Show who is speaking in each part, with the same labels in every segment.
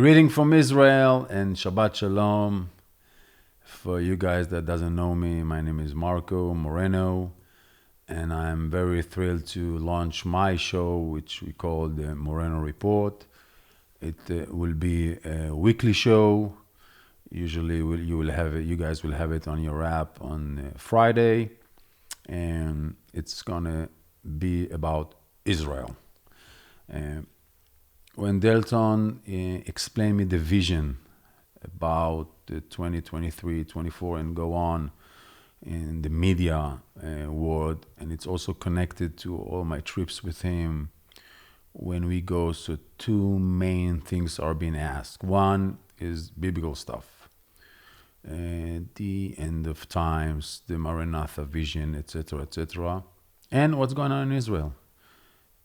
Speaker 1: Greeting from Israel and Shabbat Shalom. For you guys that doesn't know me, my name is Marco Moreno, and I'm very thrilled to launch my show, which we call the Moreno Report. It will be a weekly show. Usually, you guys will have it on your app on Friday, and it's gonna be about Israel. Uh, when Delton explained me the vision about the 2023, 24, and go on in the media world, and it's also connected to all my trips with him. When we go, so two main things are being asked. One is biblical stuff, the end of times, the Maranatha vision, etc., etc., and what's going on in Israel.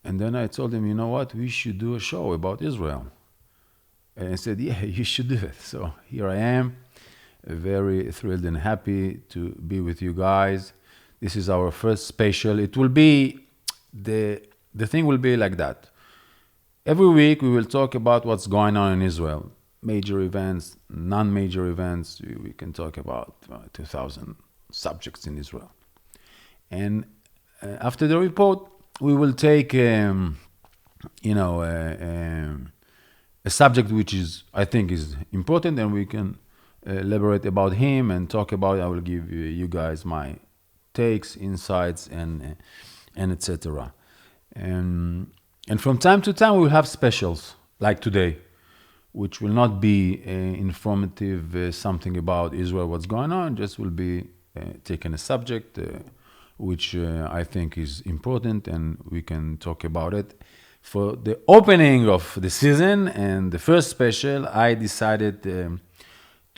Speaker 1: And then I told him, you know what, we should do a show about Israel. And he said, yeah, you should do it. So here I am, very thrilled and happy to be with you guys. This is our first special. It will be, the thing will be like that. Every week we will talk about what's going on in Israel. Major events, non-major events. We can talk about 2,000 subjects in Israel. And after the report, we will take, a subject which is, I think, is important, and we can elaborate about him and talk about. I will give you guys my takes, insights, and etc. And from time to time, we will have specials like today, which will not be informative, something about Israel, what's going on. Just will be taking a subject which I think is important, and we can talk about it. For the opening of the season and the first special, I decided to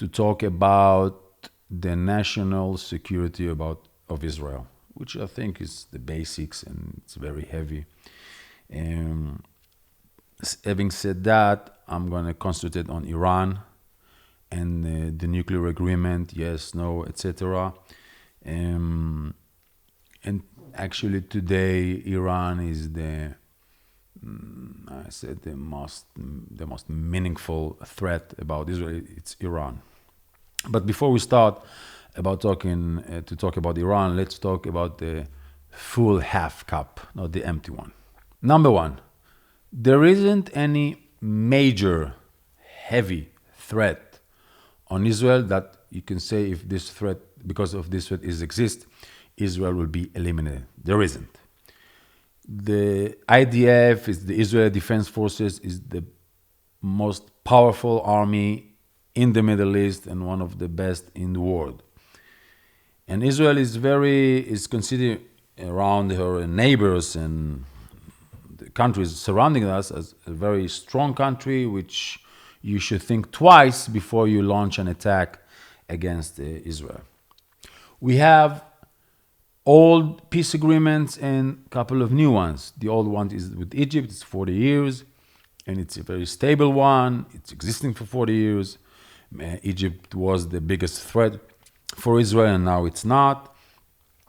Speaker 1: talk about the national security of Israel, which I think is the basics, and it's very heavy. Having said that, I'm going to concentrate on Iran and the nuclear agreement, yes, no, etc. And actually today, Iran is the most meaningful threat about Israel. It's Iran. But before we start about to talk about Iran, let's talk about the full half cup, not the empty one. Number one, there isn't any major, heavy threat on Israel that you can say if this threat, because of this threat exists, Israel will be eliminated. There isn't. The IDF, is the Israeli Defense Forces, is the most powerful army in the Middle East and one of the best in the world. And Israel is considered around her neighbors and the countries surrounding us as a very strong country, which you should think twice before you launch an attack against Israel. We have old peace agreements and a couple of new ones. The old one is with Egypt, it's 40 years, and it's a very stable one. It's existing for 40 years. Egypt was the biggest threat for Israel, and now it's not.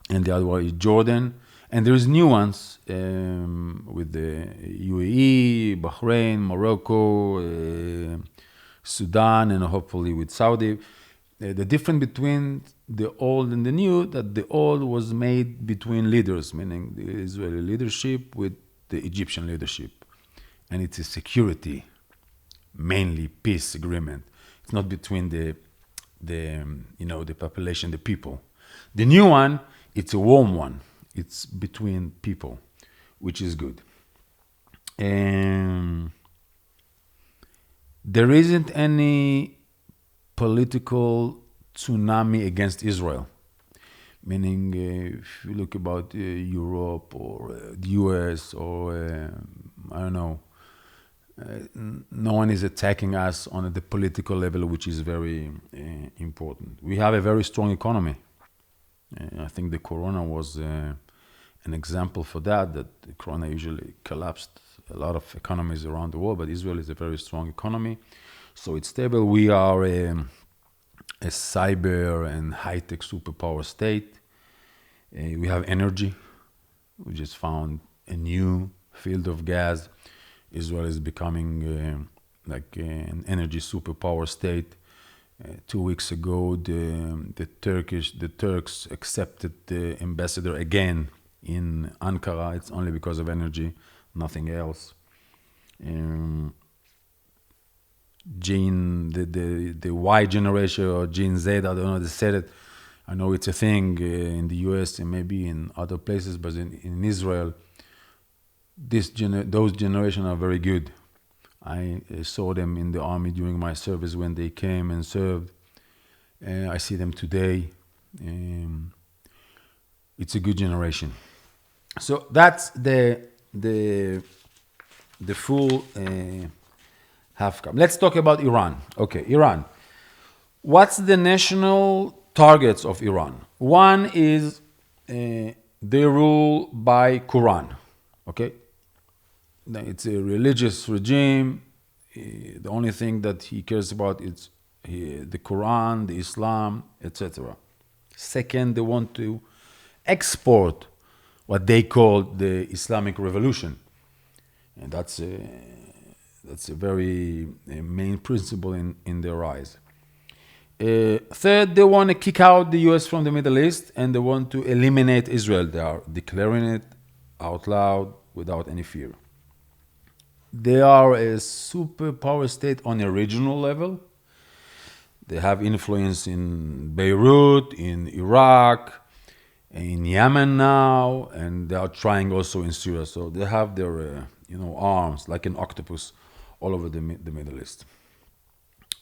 Speaker 1: And the other one is Jordan. And there's new ones with the UAE, Bahrain, Morocco, Sudan, and hopefully with Saudi. The difference between the old and the new, that the old was made between leaders, meaning the Israeli leadership with the Egyptian leadership. And it's a security, mainly peace agreement. It's not between the population, the people. The new one, it's a warm one. It's between people, which is good. And there isn't any political tsunami against Israel. Meaning, if you look about Europe or the US or, I don't know, no one is attacking us on the political level, which is very important. We have a very strong economy. I think the corona was an example for that the corona usually collapsed a lot of economies around the world, but Israel is a very strong economy. So it's stable. We are a cyber and high-tech superpower state. We have energy. We just found a new field of gas. Israel is becoming like an energy superpower state. 2 weeks ago, the Turks accepted the ambassador again in Ankara. It's only because of energy, nothing else. Um, the Y generation or Gen Z, I don't know, they said it. I know it's a thing in the US and maybe in other places, but in Israel, those generations are very good. I saw them in the army during my service when they came and served. I see them today. It's a good generation. So that's the full half cup. Let's talk about Iran. Okay, Iran. What's the national targets of Iran? One is they rule by Quran. Okay, it's a religious regime. The only thing that he cares about is the Quran, the Islam, etc. Second, they want to export what they call the Islamic Revolution, and that's a very main principle in their eyes. Third, they want to kick out the US from the Middle East, and they want to eliminate Israel. They are declaring it out loud without any fear. They are a superpower state on a regional level. They have influence in Beirut, in Iraq, in Yemen now, and they are trying also in Syria. So they have their arms like an octopus all over the Middle East.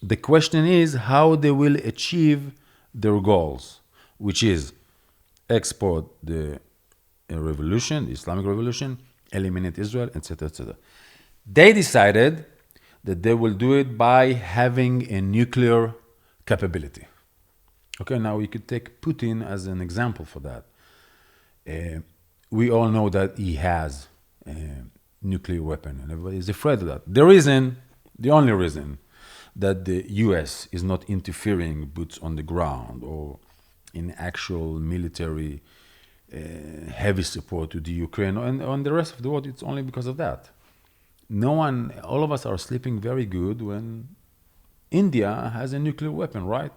Speaker 1: The question is how they will achieve their goals, which is export the revolution, the Islamic Revolution, eliminate Israel, etc., etc. They decided that they will do it by having a nuclear capability. Okay, now we could take Putin as an example for that. We all know that he has a nuclear weapon, and everybody is afraid of that. The only reason that the US is not interfering boots on the ground or in actual military heavy support to the Ukraine and on the rest of the world, it's only because of that. All of us are sleeping very good when India has a nuclear weapon, right?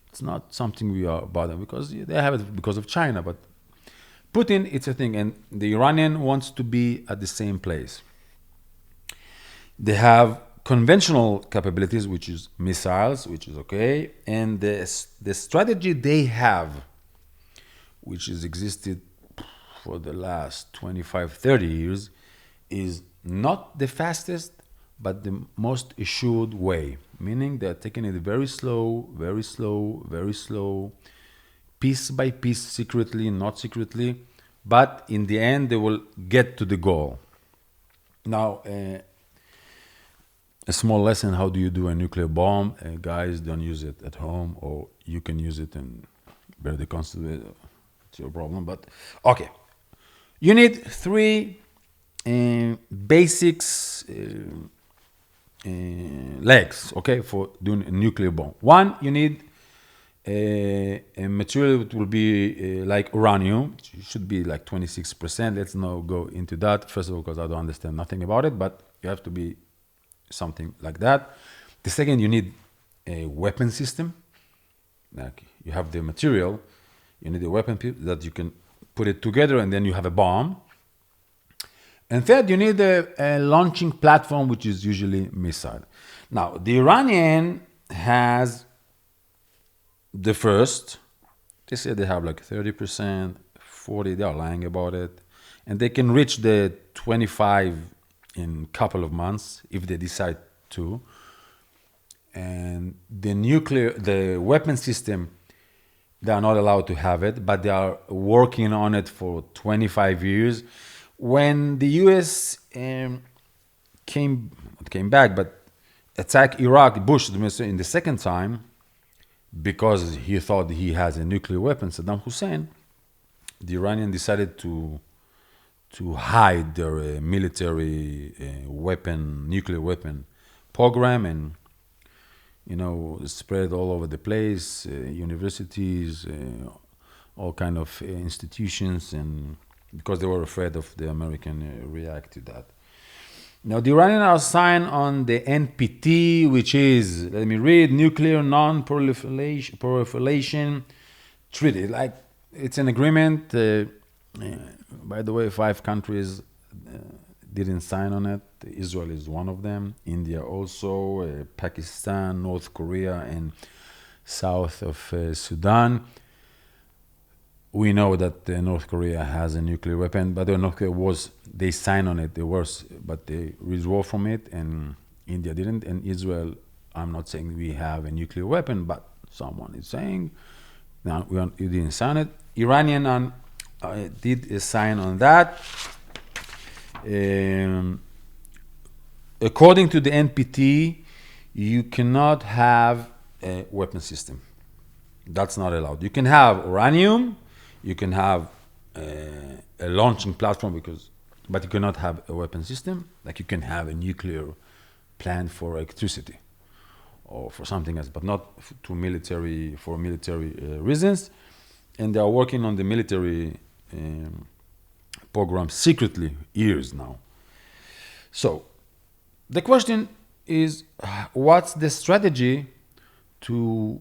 Speaker 1: It's not something we are bothered because they have it because of China, but Putin, it's a thing, and the Iranian wants to be at the same place. They have conventional capabilities, which is missiles, which is okay, and the strategy they have, which has existed for the last 25, 30 years, is not the fastest, but the most assured way, meaning they're taking it very slow, very slow, very slow, piece by piece, secretly, not secretly, but in the end, they will get to the goal. Now, a small lesson, how do you do a nuclear bomb? Guys, don't use it at home, or you can use it and bear the consequences. It's your problem, but okay. You need three basics legs, okay, for doing a nuclear bomb. One, you need a material that will be like uranium. It should be like 26%. Let's not go into that, first of all, because I don't understand nothing about it, but you have to be something like that. The second, you need a weapon system. Like you have the material, you need a weapon that you can put it together, and then you have a bomb. And third, you need a launching platform, which is usually missile. Now, the Iranian has the first. They say they have like 30%, 40%, they are lying about it. And they can reach the 25 in a couple of months if they decide to. And the weapon system, they are not allowed to have it, but they are working on it for 25 years. When the US came back, but attacked Iraq, Bush in the second time, because he thought he has a nuclear weapon, Saddam Hussein, the Iranian decided to hide their military nuclear weapon program, and spread all over the place, universities, all kind of institutions, and because they were afraid of the American react to that. Now, the Iranians are signed on the NPT, which is, let me read, Nuclear Non-Proliferation Treaty. Like, it's an agreement. By the way, 5 countries didn't sign on it. Israel is one of them. India also. Pakistan, North Korea, and south of Sudan. We know that North Korea has a nuclear weapon, but North Korea they signed on it, but they withdrew from it, and India didn't. And Israel, I'm not saying we have a nuclear weapon, but someone is saying, now you didn't sign it. Iranian did sign on that. According to the NPT, you cannot have a weapon system. That's not allowed. You can have uranium, you can have a launching platform, but you cannot have a weapon system. Like, you can have a nuclear plant for electricity or for something else, but not for military reasons. And they are working on the military program secretly years now. So the question is, what's the strategy to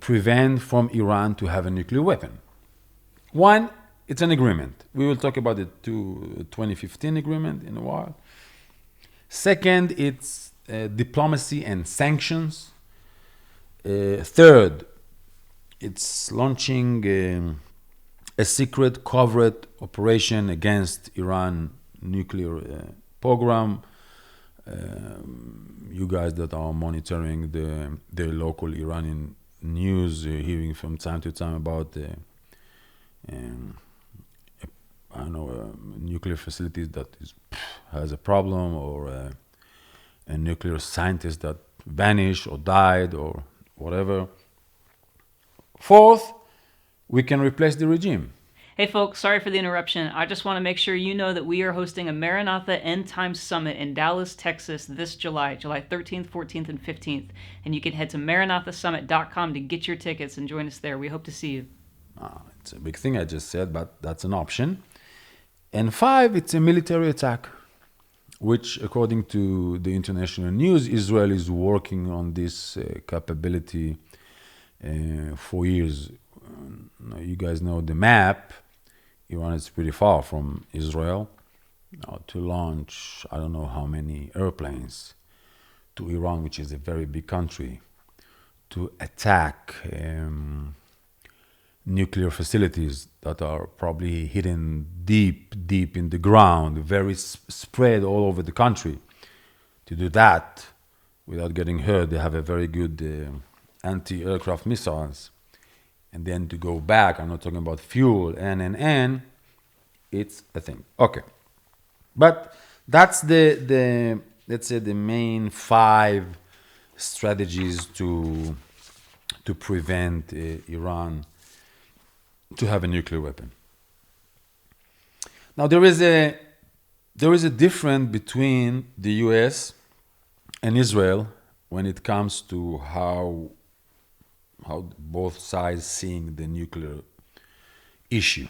Speaker 1: prevent from Iran to have a nuclear weapon? One, it's an agreement. We will talk about the 2015 agreement in a while. Second, it's diplomacy and sanctions. Third, it's launching a secret covert operation against Iran nuclear program. You guys that are monitoring the local Iranian news, hearing from time to time about nuclear facilities that has a problem, or a nuclear scientist that vanished or died or whatever. Fourth, we can replace the regime.
Speaker 2: Hey folks, sorry for the interruption. I just want to make sure you know that we are hosting a Maranatha End Times Summit in Dallas, Texas this July 13th, 14th, and 15th. And you can head to maranathasummit.com to get your tickets and join us there. We hope to see you.
Speaker 1: It's a big thing I just said, but that's an option. And 5, it's a military attack, which, according to the international news, Israel is working on this capability for years. You guys know the map. Iran is pretty far from Israel. To launch, I don't know how many airplanes to Iran, which is a very big country, to attack nuclear facilities that are probably hidden deep in the ground, very spread all over the country. To do that without getting hurt, they have a very good anti-aircraft missiles. And then to go back, I'm not talking about fuel, it's a thing. Okay. But that's the let's say the main 5 strategies to prevent Iran to have a nuclear weapon. Now there is a difference between the US and Israel when it comes to how both sides seeing the nuclear issue.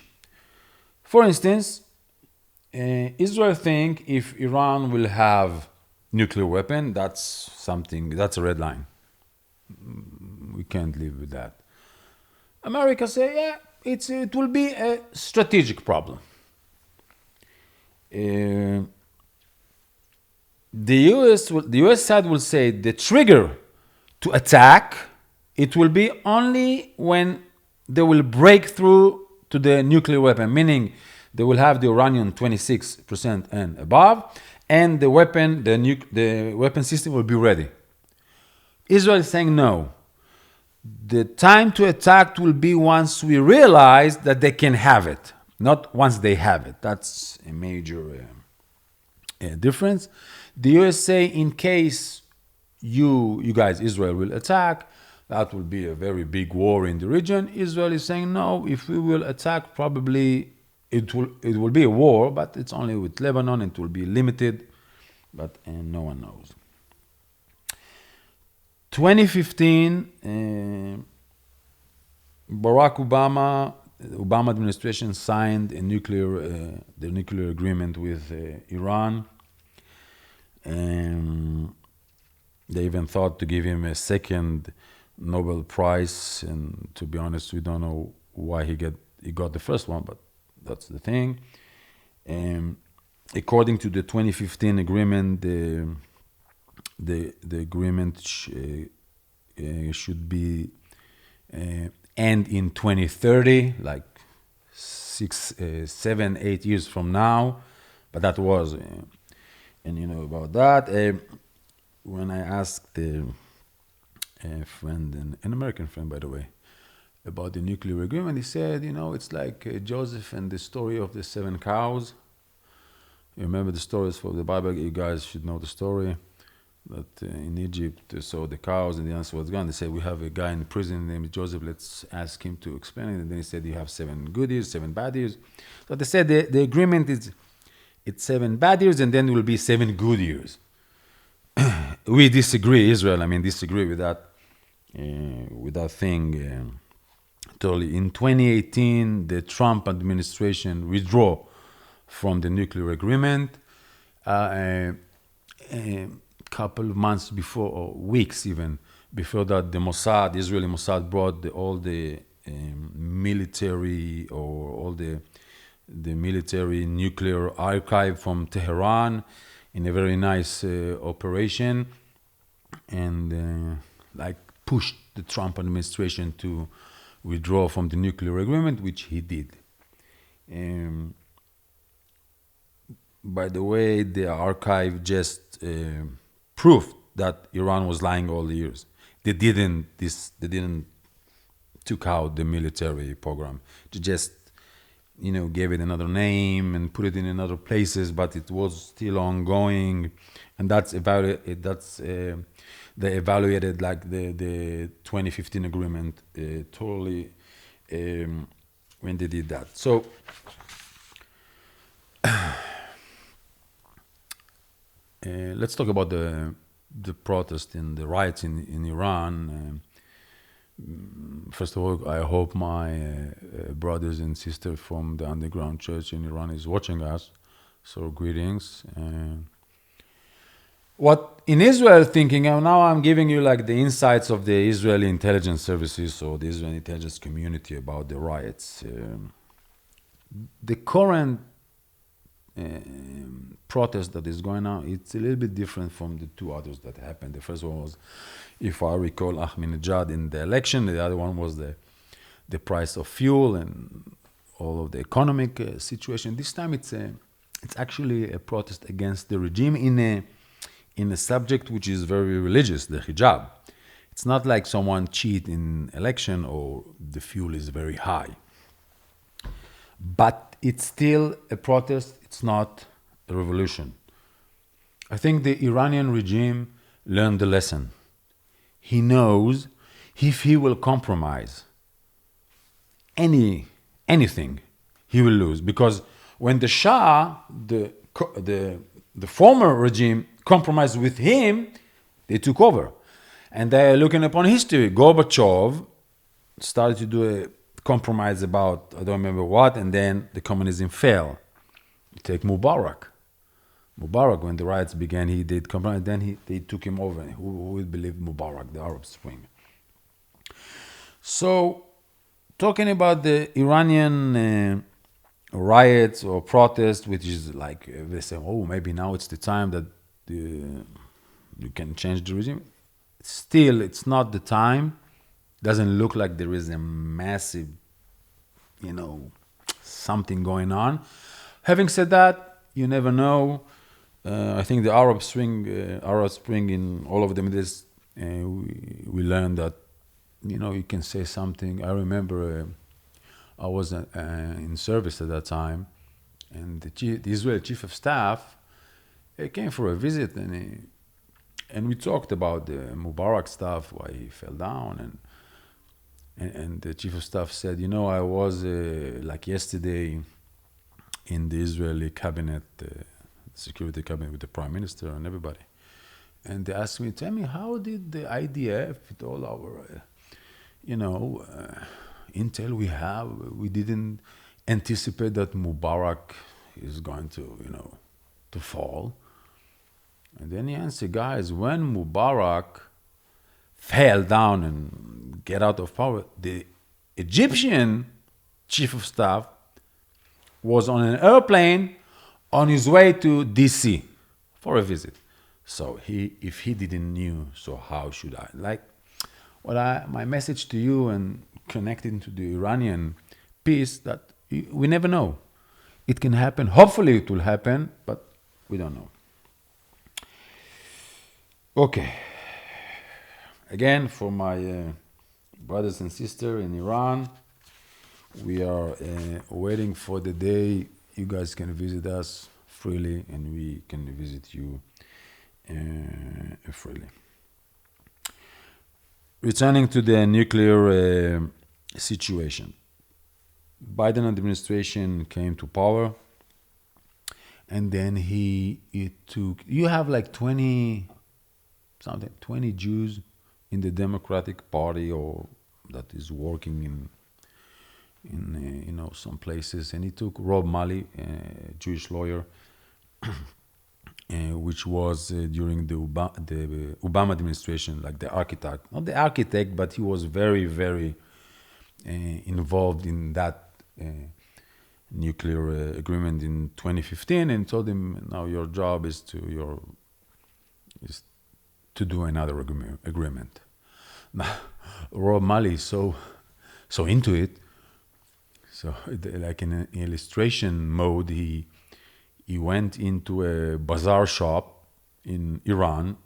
Speaker 1: For instance, Israel think if Iran will have nuclear weapon, that's a red line. We can't live with that. America say, yeah, it will be a strategic problem. The US side will say the trigger to attack, it will be only when they will break through to the nuclear weapon, meaning they will have the uranium 26% and above, and the weapon system will be ready. Israel is saying no. The time to attack will be once we realize that they can have it, not once they have it. That's a major difference. The US say in case you guys, Israel, will attack, that will be a very big war in the region. Israel is saying no. If we will attack, probably it will be a war, but it's only with Lebanon. It will be limited, and no one knows. 2015, Barack Obama administration signed the nuclear agreement with Iran. And they even thought to give him a second Nobel Prize. And to be honest, we don't know why he got the first one, but that's the thing. And according to the 2015 agreement, the agreement should be end in 2030, like 6, 7, 8 years from now. But that was, and you know about that. When I asked a friend, an American friend, by the way, about the nuclear agreement, he said, it's like Joseph and the story of the 7 cows. You remember the stories from the Bible? You guys should know the story. That in Egypt, so the cows and the answer was gone. They said, we have a guy in prison named Joseph, let's ask him to explain it. And then he said, you have 7 good years, 7 bad years. So they said the agreement is, it's 7 bad years and then it will be 7 good years. We disagree, Israel, disagree with that thing totally. In 2018, the Trump administration withdrew from the nuclear agreement. A couple of months before, or weeks even, before that, the Mossad, Israeli Mossad, brought all the military, or all the military nuclear archive from Tehran in a very nice operation, and pushed the Trump administration to withdraw from the nuclear agreement, which he did. By the way, the archive just proved that Iran was lying all the years. They didn't took out the military program. They just gave it another name and put it in another places, but it was still ongoing. And they evaluated like the 2015 agreement totally when they did that. So let's talk about the protest and the riots in Iran. First of all, I hope my brothers and sisters from the underground church in Iran is watching us. So greetings. What in Israel thinking, now I'm giving you like the insights of the Israeli intelligence services or the Israeli intelligence community about the riots. The current protest that is going on, it's a little bit different from the 2 others that happened. The first one was, if I recall, Ahmadinejad in the election. The other one was the price of fuel and all of the economic situation. This time it's actually a protest against the regime in a subject which is very religious, the hijab. It's not like someone cheat in election or the fuel is very high. But it's still a protest. It's not a revolution. I think the Iranian regime learned the lesson. He knows if he will compromise anything, he will lose. Because when the Shah, the former regime, compromised with him, they took over. And they're looking upon history. Gorbachev started to do a compromise about, I don't remember what, and then the communism fell. You take Mubarak. When the riots began, he did compromise, then they took him over. Who will believe Mubarak, the Arab Spring? So, talking about the Iranian riots or protests, which is like, they say, oh, maybe now it's the time that you can change the regime. Still, it's not the time. Doesn't look like there is a massive, something going on. Having said that, you never know. I think the Arab Spring in all of the Middle East, we learned that, you can say something. I remember I was in service at that time, and the Israeli chief of staff came for a visit, and we talked about the Mubarak stuff, why he fell down, and the chief of staff said, I was like yesterday in the Israeli cabinet, security cabinet with the prime minister and everybody. And they asked me, tell me, how did the IDF, with all our, intel we didn't anticipate that Mubarak is going to, to fall. And then he answered, guys, when Mubarak fell down and get out of power, the Egyptian chief of staff was on an airplane on his way to DC for a visit. So if he didn't knew, so how should I? Like, my message to you and connecting to the Iranian peace, that we never know. It can happen. Hopefully it will happen, but we don't know. Okay. Again, for my brothers and sisters in Iran, we are waiting for the day you guys can visit us freely and we can visit you freely. Returning to the nuclear situation. Biden administration came to power, and then he took, you have like 20 Jews in the Democratic Party, or that is working in some places, and he took Rob Malley, a Jewish lawyer, which was during the Obama administration, like the architect, not the architect, but he was very, very involved in that nuclear agreement in 2015, and told him, now your job is to do another agreement. Now, Rob Malley is so into it. So, like in an illustration mode, he went into a bazaar shop in Iran,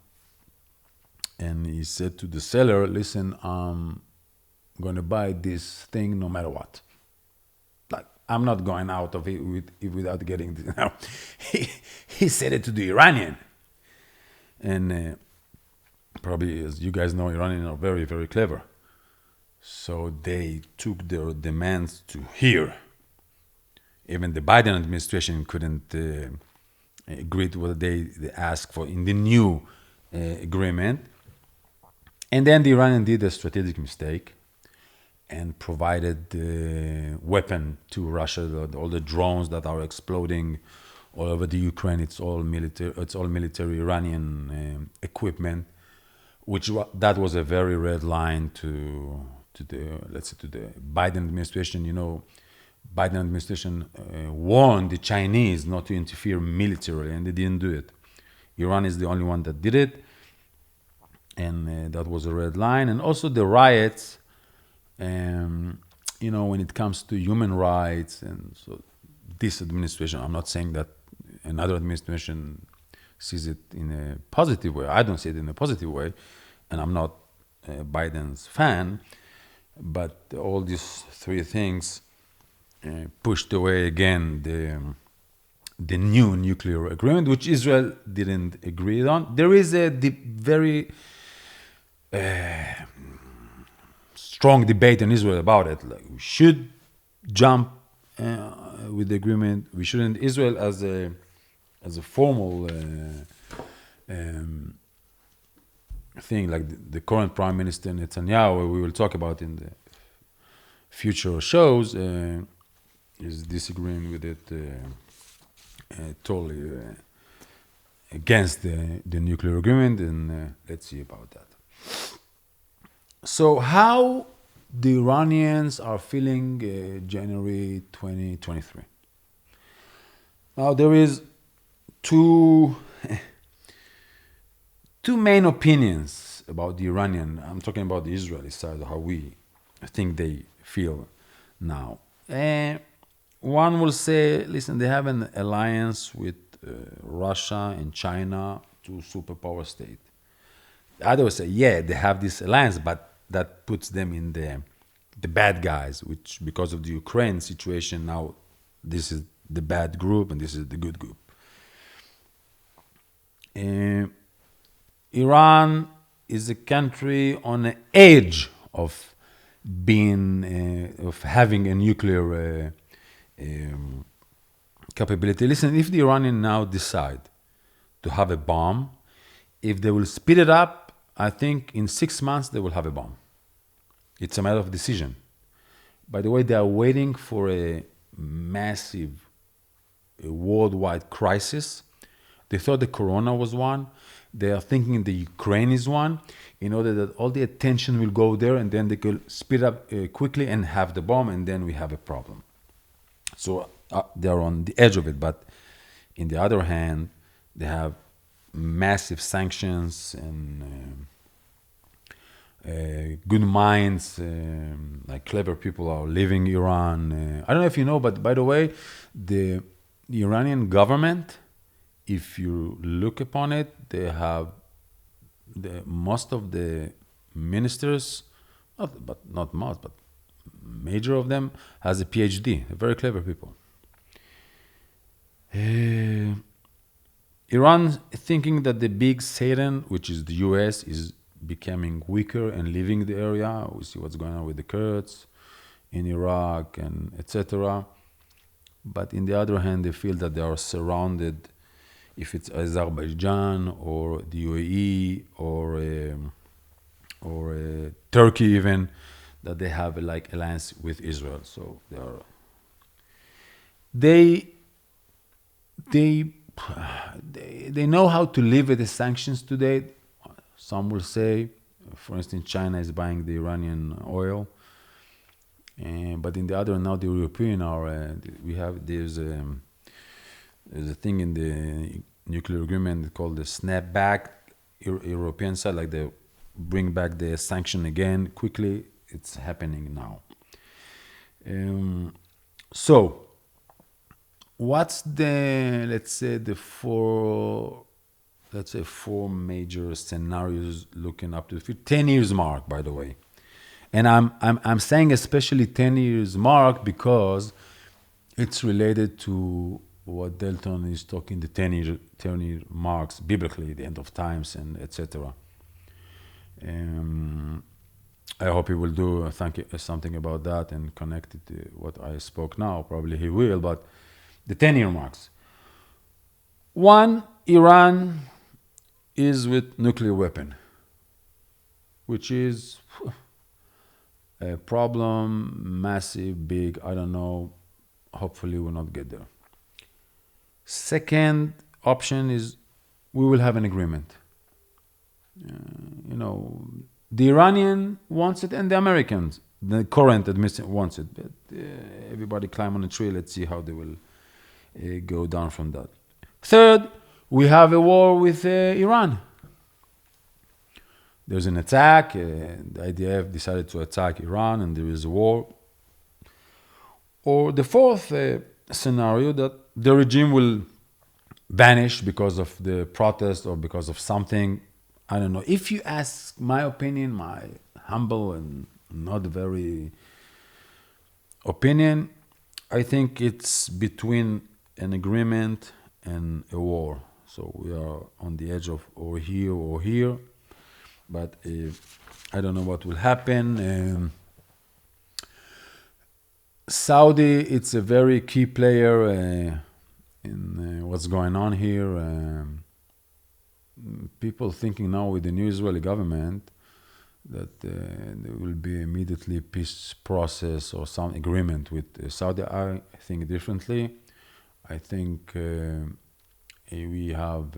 Speaker 1: and he said to the seller, "Listen, I'm going to buy this thing no matter what. Like, I'm not going out of it without getting this." Now, he said it to the Iranian, and probably, as you guys know, Iranians are very, very clever. So they took their demands to here. Even the Biden administration couldn't agree to what they asked for in the new agreement. And then the Iranian did a strategic mistake and provided the weapon to Russia, all the drones that are exploding all over the Ukraine. It's all military Iranian equipment, that was a very red line to the Biden administration. Biden administration warned the Chinese not to interfere militarily, and they didn't do it. Iran is the only one that did it, and that was a red line. And also the riots, when it comes to human rights, and so this administration, I'm not saying that another administration sees it in a positive way. I don't see it in a positive way, and I'm not Biden's fan. But all these three things pushed away again the new nuclear agreement, which Israel didn't agree on. There is a very strong debate in Israel about it. Like, we should jump with the agreement. We shouldn't. Israel, as a formal thing, like the current Prime Minister Netanyahu, we will talk about in the future shows, is disagreeing with it totally against the nuclear agreement, and let's see about that. So how the Iranians are feeling January 2023. Now there is two main opinions about the Iranian. I'm talking about the Israeli side, how I think they feel now. One will say, listen, they have an alliance with Russia and China, two superpower states. The other will say, yeah, they have this alliance, but that puts them in the bad guys, which because of the Ukraine situation now, this is the bad group and this is the good group. Iran is a country on the edge of having a nuclear capability. Listen, if the Iranians now decide to have a bomb, if they will speed it up, I think in 6 months they will have a bomb. It's a matter of decision. By the way, they are waiting for a massive worldwide crisis They thought the Corona was one. They are thinking the Ukraine is one, in order that all the attention will go there, and then they could speed up quickly and have the bomb, and then we have a problem. So they're on the edge of it. But in the other hand, they have massive sanctions and good minds, like clever people are leaving Iran. I don't know if you know, but by the way, the Iranian government, if you look upon it, they have most of the ministers, not most, but major of them has a PhD. Very clever people. Iran thinking that the big Satan, which is the US, is becoming weaker and leaving the area. We see what's going on with the Kurds in Iraq and etc. But in the other hand, they feel that they are surrounded, if it's Azerbaijan or the UAE or Turkey even, that they have a like alliance with Israel. So they know how to live with the sanctions today. Some will say, for instance, China is buying the Iranian oil, but in the other, now the European are. There's a thing in the nuclear agreement called the snapback. European side, like they bring back the sanction again quickly. It's happening now. So, what's the four major scenarios looking up to the 10 years mark, by the way. And I'm saying especially 10 years mark because it's related to what Delton is talking, the 10-year marks biblically, the end of times and etc. I hope he will do something about that and connect it to what I spoke now. Probably he will, but the 10-year marks. One, Iran is with nuclear weapon, which is a problem, massive, big, I don't know. Hopefully we'll not get there. Second option is we will have an agreement. The Iranian wants it and the Americans, the current administration wants it. But everybody climb on a tree. Let's see how they will go down from that. Third, we have a war with Iran. There's an attack. The IDF decided to attack Iran and there is a war. Or the fourth scenario, that the regime will vanish because of the protest or because of something. I don't know. If you ask my opinion, my humble and not very opinion, I think it's between an agreement and a war. So we are on the edge of or here. But I don't know what will happen. Saudi, it's a very key player in what's going on here. People thinking now with the new Israeli government that there will be immediately peace process or some agreement with Saudi. I think differently. I think we have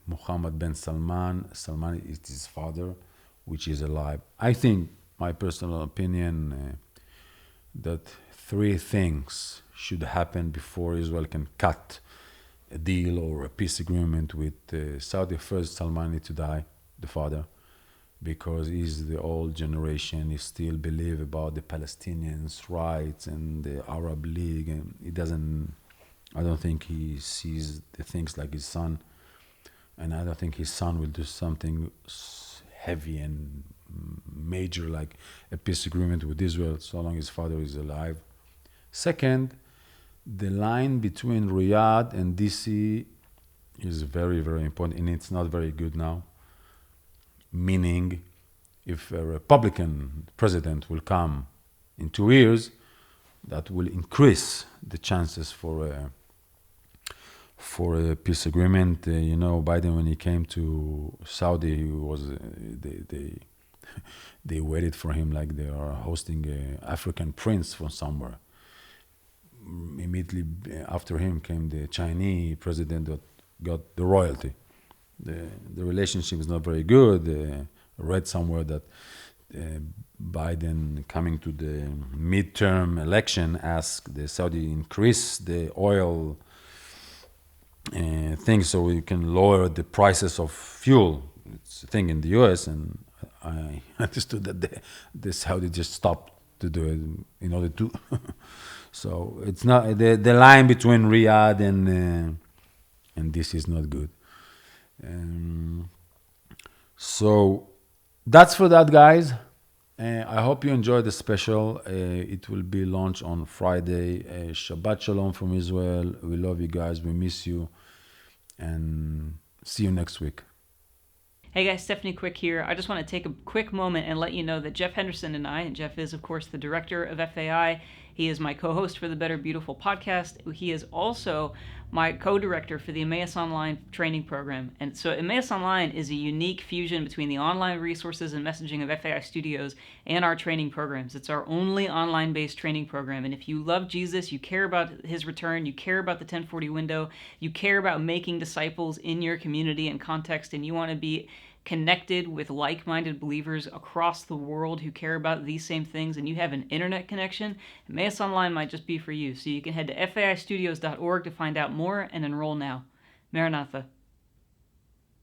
Speaker 1: Mohammed bin Salman. Salman is his father, which is alive. I think, my personal opinion, that three things should happen before Israel can cut a deal or a peace agreement with Saudi. First, Salman needs to die, the father, because he's the old generation. He still believes about the Palestinians' rights and the Arab League, and I don't think he sees the things like his son, and I don't think his son will do something heavy and major like a peace agreement with Israel so long his father is alive. Second, the line between Riyadh and DC is very, very important, and it's not very good now. Meaning, if a Republican president will come in 2 years, that will increase the chances for a peace agreement. Biden, when he came to Saudi, he was they waited for him like they are hosting an African prince from somewhere. Immediately after him came the Chinese president that got the royalty. The relationship is not very good. I read somewhere that Biden, coming to the midterm election, asked the Saudi increase the oil thing so we can lower the prices of fuel. It's a thing in the U.S. and I understood that the Saudi just stopped to do it in order to. So it's not the line between Riyadh and this is not good. So that's for that, guys. I hope you enjoyed the special. It will be launched on Friday. Shabbat Shalom from Israel. We love you guys. We miss you. And see you next week.
Speaker 2: Hey guys, Stephanie Quick here. I just want to take a quick moment and let you know that Jeff Henderson and I, and Jeff is, of course, the director of FAI. He is my co-host for the Better Beautiful podcast. He is also my co-director for the Emmaus Online training program. And so Emmaus Online is a unique fusion between the online resources and messaging of FAI Studios and our training programs. It's our only online-based training program. And if you love Jesus, you care about his return, you care about the 1040 window, you care about making disciples in your community and context, and you want to be connected with like-minded believers across the world who care about these same things, and you have an internet connection, Emmaus Online might just be for you. So you can head to faistudios.org to find out more and enroll now. Maranatha.